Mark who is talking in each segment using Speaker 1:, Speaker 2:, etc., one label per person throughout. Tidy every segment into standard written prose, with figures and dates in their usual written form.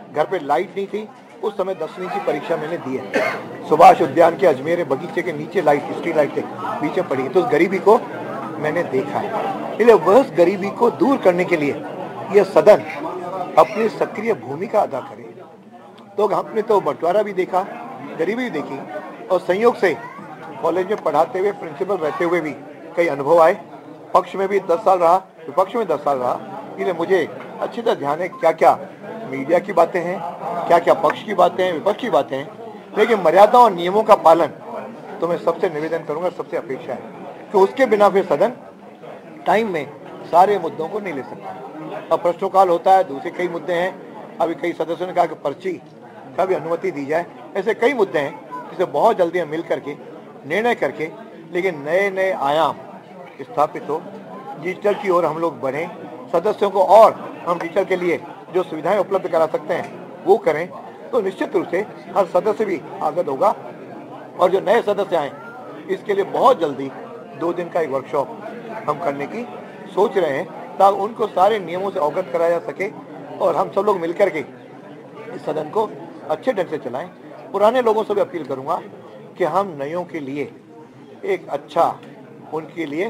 Speaker 1: घर पे लाइट नहीं थी, उस समय 10वीं की परीक्षा मैंने दी है। सुभाष उद्यान के अजमेर बगीचे के नीचे लाइट, स्ट्रीट लाइट के पीछे पड़ी है, तो उस गरीबी को मैंने देखा है। इसलिए वह उस गरीबी को दूर करने के लिए यह सदन अपनी सक्रिय भूमिका अदा करे। तो हमने तो बंटवारा भी देखा, गरीबी भी देखी, और संयोग से कॉलेज में पढ़ाते हुए, प्रिंसिपल रहते हुए भी कई अनुभव आए। पक्ष में भी 10 साल रहा, विपक्ष में 10 साल रहा, इसलिए मुझे अच्छी तरह ध्यान है क्या क्या मीडिया की बातें हैं, क्या क्या पक्ष की बातें हैं, विपक्ष की बातें हैं। लेकिन मर्यादा और नियमों का पालन तो मैं सबसे निवेदन करूंगा, सबसे अपेक्षा है कि उसके बिना फिर सदन टाइम में सारे मुद्दों को नहीं ले सकता। अब प्रश्नोत्तर होता है, दूसरे कई मुद्दे हैं। अभी कई सदस्यों ने कहा कि पर्ची का भी अनुमति दी जाए। ऐसे कई मुद्दे हैं जिसे बहुत जल्दी हम मिल करके निर्णय करके, लेकिन नए नए आयाम स्थापित हो, डिजिटल की ओर हम लोग बढ़ें, सदस्यों को और हम डिजिटल के लिए जो सुविधाएं उपलब्ध करा सकते हैं वो करें, तो निश्चित रूप से हर सदस्य भी आगत होगा। और जो नए सदस्य आए इसके लिए बहुत जल्दी 2 दिन का एक वर्कशॉप हम करने की सोच रहे हैं, ताकि उनको सारे नियमों से अवगत कराया जा सके और हम सब लोग मिलकर के इस सदन को अच्छे ढंग से चलाएं। पुराने लोगों से भी अपील करूंगा कि हम नयों के लिए एक अच्छा उनके लिए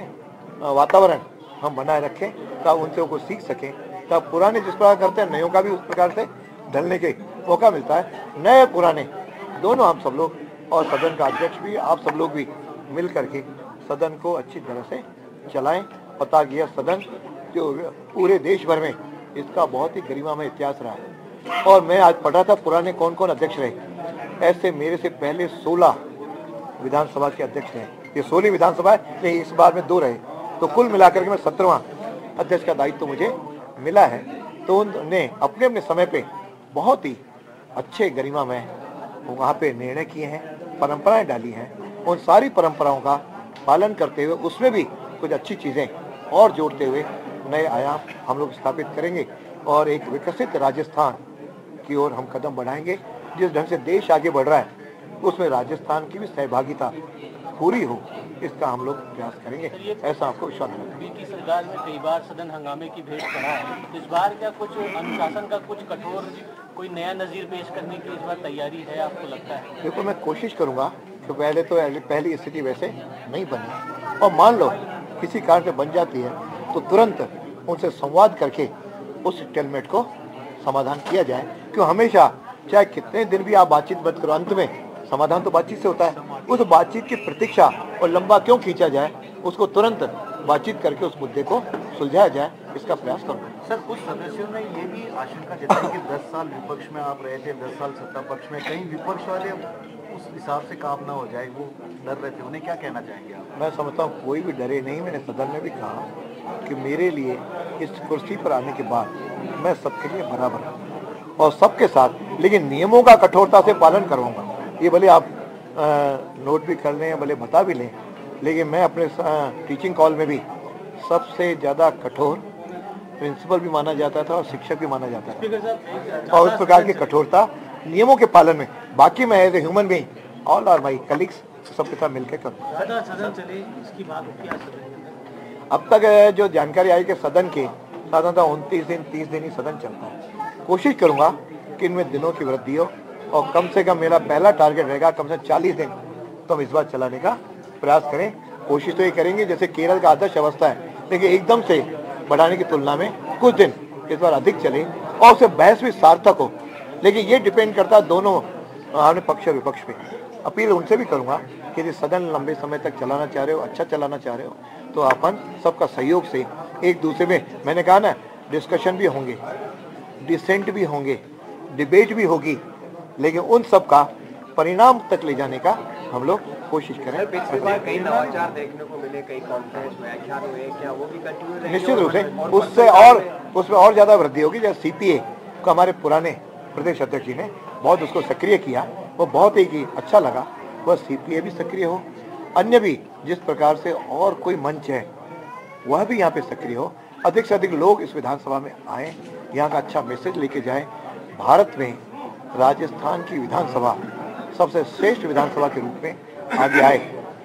Speaker 1: वातावरण हम बनाए रखें, ताकि उनसे वो सीख सकें, ताकि पुराने जिस प्रकार करते हैं नयों का भी उस प्रकार से ढलने के मौका मिलता है। नए पुराने दोनों हम सब लोग और सदन का अध्यक्ष भी, आप सब लोग भी मिल करके सदन को अच्छी तरह से चलाएं, और ताकि यह सदन जो पूरे देश भर में इसका बहुत ही गरिमामय इतिहास रहा है। और मैं आज पढ़ा था पुराने कौन कौन अध्यक्ष रहे, ऐसे मेरे से पहले 16 विधानसभा के अध्यक्ष रहे। ये 16 विधानसभा है, लेकिन इस बार में 2 रहे, तो कुल मिलाकर के मैं 17वां अध्यक्ष का दायित्व तो मुझे मिला है। तो उन्होंने अपने अपने समय पे बहुत ही अच्छे गरिमा में वहाँ पे निर्णय किए हैं, परंपराएं डाली हैं। उन सारी परंपराओं का पालन करते हुए उसमें भी कुछ अच्छी चीज़ें और जोड़ते हुए नए आयाम हम लोग स्थापित करेंगे और एक विकसित राजस्थान की ओर हम कदम बढ़ाएंगे। जिस ढंग से देश आगे बढ़ रहा है उसमें राजस्थान की भी सहभागिता पूरी हो, इसका हम लोग प्रयास करेंगे, ऐसा आपको विश्वास है।
Speaker 2: बीती सरकार में कई बार सदन हंगामे की भेंट चढ़ा है, इस बार क्या कुछ अनुशासन का कुछ कठोर कोई नया नज़ीर पेश करने की इस बार तैयारी है, आपको लगता है?
Speaker 1: देखो, मैं कोशिश करूंगा कि पहली स्थिति वैसे नहीं बनी, और मान लो किसी कारण से बन जाती है तो तुरंत उनसे संवाद करके उस टेलमेट को समाधान किया जाए। क्यों हमेशा चाहे कितने दिन भी आप बातचीत मत करो, अंत में समाधान तो बातचीत से होता है। उस बातचीत की प्रतीक्षा और लंबा क्यों खींचा जाए, उसको तुरंत बातचीत करके उस मुद्दे को सुलझाया जाए, इसका प्रयास करूँगा।
Speaker 3: सर, कुछ सदस्यों ने ये भी आशंका जताई कि 10 साल विपक्ष में आप रहे थे, 10 साल सत्ता पक्ष में, कहीं विपक्ष वाले उस हिसाब से काम ना हो जाए, वो डर रहे थे। उन्हें क्या कहना चाहेंगे आप?
Speaker 1: मैं समझता हूँ कोई भी डरे नहीं। मैंने सदन में भी कहा कि मेरे लिए इस कुर्सी पर आने के बाद मैं सबके लिए बराबर हूँ और सबके साथ, लेकिन नियमों का कठोरता से पालन करवाऊंगा। ये भले आप नोट भी कर लें, भले बता भी लें, लेकिन मैं अपने टीचिंग कॉल में भी सबसे ज़्यादा कठोर प्रिंसिपल भी माना जाता था और शिक्षक भी माना जाता था, और उस प्रकार की कठोरता नियमों के पालन में। बाकी मैं as a human being all are my colleagues सबके साथ मिलकर करूँ।
Speaker 2: सदन चले, इसकी बात होती है।
Speaker 1: अब तक जो जानकारी आई कि सदन के साधारणतः 29 दिन 30 दिन ही सदन चलता है। कोशिश करूंगा कि इनमें दिनों की वृद्धि हो, और कम से कम मेरा पहला टारगेट रहेगा कम से कम 40 दिन तो हम इस बार चलाने का प्रयास करें। कोशिश तो ये करेंगे जैसे केरल का आदर्श अवस्था है, लेकिन एकदम से बढ़ाने की तुलना में कुछ दिन इस बार अधिक चले और उससे बहस भी सार्थक हो। लेकिन ये डिपेंड करता है दोनों अपने पक्ष और विपक्ष पे। अपील उनसे भी करूंगा कि यदि सदन लंबे समय तक चलाना चाह रहे हो, अच्छा चलाना चाह रहे हो, तो अपन सबका सहयोग से एक दूसरे में, मैंने कहा ना, डिस्कशन भी होंगे, डिसेंट भी होंगे, डिबेट भी होगी, लेकिन उन सब का परिणाम तक ले जाने का हम लोग कोशिश करें।
Speaker 3: पिछली बार कई नवाचार देखने को मिले, कई कॉन्फ्रेंस व्याख्यान हुए, क्या वो भी कंटिन्यू रहेंगे?
Speaker 1: निश्चित रूप से उससे और उसमें और ज़्यादा वृद्धि होगी। जैसे सीपीए को हमारे पुराने प्रदेश अध्यक्ष जी ने बहुत उसको सक्रिय किया, वो बहुत ही अच्छा लगा। वह सीपीए भी सक्रिय हो, अन्य भी जिस प्रकार से और कोई मंच है वह भी यहाँ पे सक्रिय हो, अधिक से अधिक लोग इस विधानसभा में आए, यहाँ का अच्छा मैसेज लेके जाए। भारत में राजस्थान की विधानसभा सबसे श्रेष्ठ विधानसभा के रूप में आगे आए,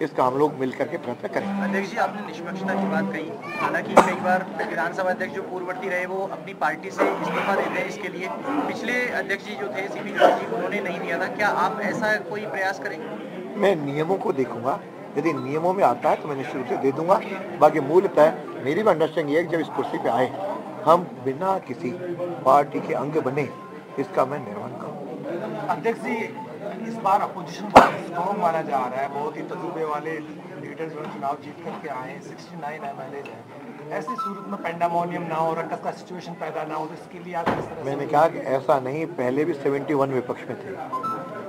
Speaker 1: इसका हम लोग मिलकर के प्रयत्न करेंगे।
Speaker 4: अध्यक्ष जी, आपने निष्पक्षता की बात कही, हालांकि कई बार विधानसभा अध्यक्ष जो पूर्ववर्ती रहे वो अपनी पार्टी से इस्तीफा देते हैं, इसके लिए पिछले अध्यक्ष जी जो थे सीपी जोशी जी, उन्होंने नहीं दिया था। क्या आप ऐसा कोई प्रयास करेंगे?
Speaker 1: मैं नियमों को देखूंगा, यदि नियमों में आता है तो मैं निश्चित रूप से दे दूंगा। बाकी मूलतः मेरी भी अंडरस्टैंडिंग है कि जब इस कुर्सी पे आए हम बिना किसी पार्टी के अंग बने, इसका मैं निर्माण करूँ।
Speaker 5: अध्यक्ष जी, इस बार अपोजिशन बहुत स्ट्रॉन्ग माना जा रहा है, बहुत ही तजुर्बे वाले लीडर्स चुनाव जीत करके आए हैं, 69 MLA हैं। ऐसी सूरत में पेंडामोनियम ना हो, रक्कत का सिचुएशन पैदा ना हो, तो इसके लिए आप किस तरह?
Speaker 1: मैंने कहा कि ऐसा नहीं, पहले भी 71 विपक्ष में थे,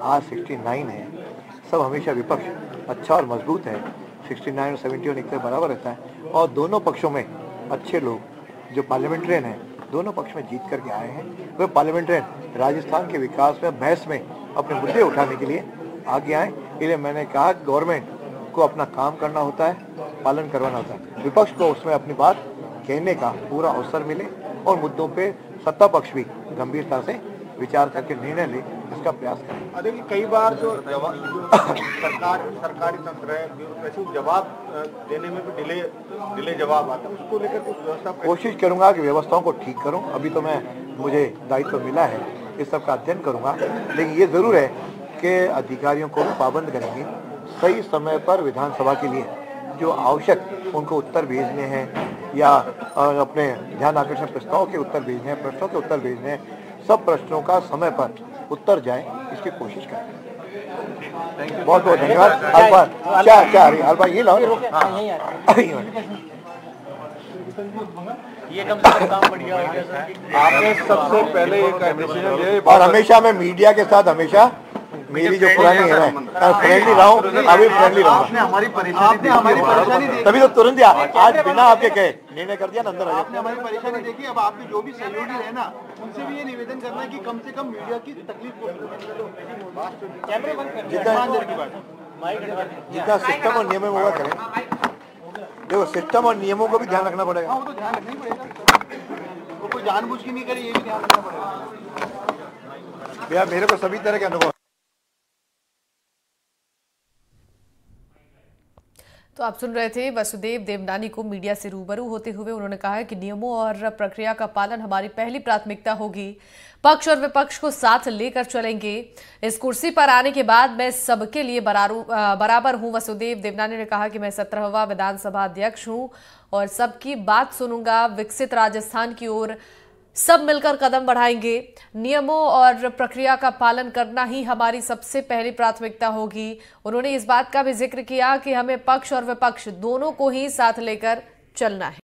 Speaker 1: आज 69 है। सब हमेशा विपक्ष अच्छा और मजबूत है, 69 और 71 एक तरह बराबर रहता है। और दोनों पक्षों में अच्छे लोग जो पार्लियामेंट्रियन हैं, दोनों पक्ष में जीत करके आए हैं। वे पार्लियामेंट्रियन राजस्थान के विकास में, बहस में अपने मुद्दे उठाने के लिए आगे आए। इसलिए मैंने कहा गवर्नमेंट को अपना काम करना होता है, पालन करवाना होता है, विपक्ष को उसमें अपनी बात कहने का पूरा अवसर मिले और मुद्दों पे सत्ता पक्ष भी गंभीरता से विचार करके निर्णय ले, इसका प्रयास करें।
Speaker 5: देखिए, कई बार जो सरकारी तंत्र है, ब्यूरोक्रेसी जवाब देने में भी डिले जवाब आता है, उसको लेकर कुछ व्यवस्था
Speaker 1: कोशिश करूंगा कि व्यवस्थाओं को ठीक करूं। अभी तो मुझे दायित्व मिला है, इस सब का अध्ययन करूंगा, लेकिन ये जरूर है कि अधिकारियों को भी पाबंद करेंगे सही समय पर विधानसभा के लिए जो आवश्यक उनको उत्तर भेजने हैं या अपने ध्यान आकर्षण प्रस्ताव के उत्तर भेजने हैं, प्रश्नों के उत्तर भेजने हैं, सब प्रश्नों का समय पर उत्तर जाए, इसकी कोशिश करें। बहुत बहुत धन्यवाद। अल्पा ये लाओ,
Speaker 2: ये कम से कम काम बढ़िया हो गया सर।
Speaker 5: आपने सबसे पहले
Speaker 1: और हमेशा मैं मीडिया के साथ हमेशा मेरी जो पुरानी है फ्रेंडली रहा हूँ, अभी फ्रेंडली
Speaker 3: आपने हमारी परेशानी देखी,
Speaker 1: तभी तो तुरंत ही आज बिना आपके कहे निर्णय कर दिया ना, अंदर
Speaker 5: आपने हमारी परेशानी देखी। अब आपके जो भी सहयोगी रहे ना, उनसे भी ये निवेदन करना है कि कम से कम मीडिया की तकलीफ को
Speaker 1: जितना सिस्टम और नियमों में हुआ करें। देखो, सिस्टम और नियमों को भी ध्यान रखना पड़ेगा।
Speaker 5: वो तो ध्यान रखना ही पड़ेगा, वो कोई जानबूझ के नहीं करे, ये भी ध्यान रखना पड़ेगा।
Speaker 1: भैया मेरे को सभी तरह के अनुभव।
Speaker 6: तो आप सुन रहे थे वसुदेव देवनानी को मीडिया से रूबरू होते हुए। उन्होंने कहा है कि नियमों और प्रक्रिया का पालन हमारी पहली प्राथमिकता होगी, पक्ष और विपक्ष को साथ लेकर चलेंगे। इस कुर्सी पर आने के बाद मैं सबके लिए बराबर हूं। वसुदेव देवनानी ने कहा कि मैं 17वां विधानसभा अध्यक्ष हूं और सबकी बात सुनूंगा। विकसित राजस्थान की ओर सब मिलकर कदम बढ़ाएंगे। नियमों और प्रक्रिया का पालन करना ही हमारी सबसे पहली प्राथमिकता होगी। उन्होंने इस बात का भी जिक्र किया कि हमें पक्ष और विपक्ष दोनों को ही साथ लेकर चलना है।